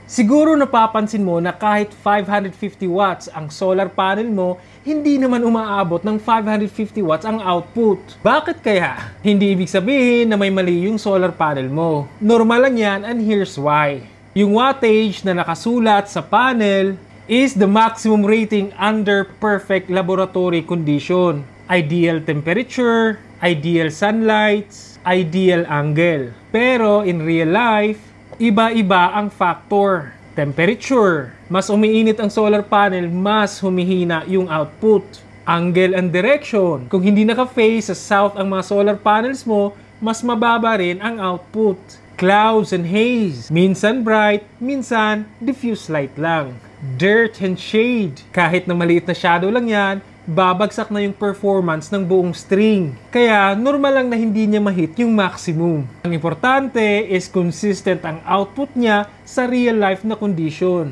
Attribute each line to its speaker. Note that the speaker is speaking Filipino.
Speaker 1: Siguro napapansin mo na kahit 550 watts ang solar panel mo, hindi naman umaabot ng 550 watts ang output. Bakit kaya? Hindi ibig sabihin na may mali yung solar panel mo. Normal lang yan and here's why. Yung wattage na nakasulat sa panel is the maximum rating under perfect laboratory condition. Ideal temperature, ideal sunlight, ideal angle. Pero in real life, iba-iba ang factor. Temperature. Mas umiinit ang solar panel, mas humihina yung output. Angle and direction. Kung hindi naka-face sa south ang mga solar panels mo, mas mababa rin ang output. Clouds and haze. Minsan bright, minsan diffuse light lang. Dirt and shade. Kahit na maliit na shadow lang yan, babagsak na yung performance ng buong string. Kaya normal lang na hindi niya ma-hit yung maximum. Ang importante is consistent ang output niya sa real life na condition.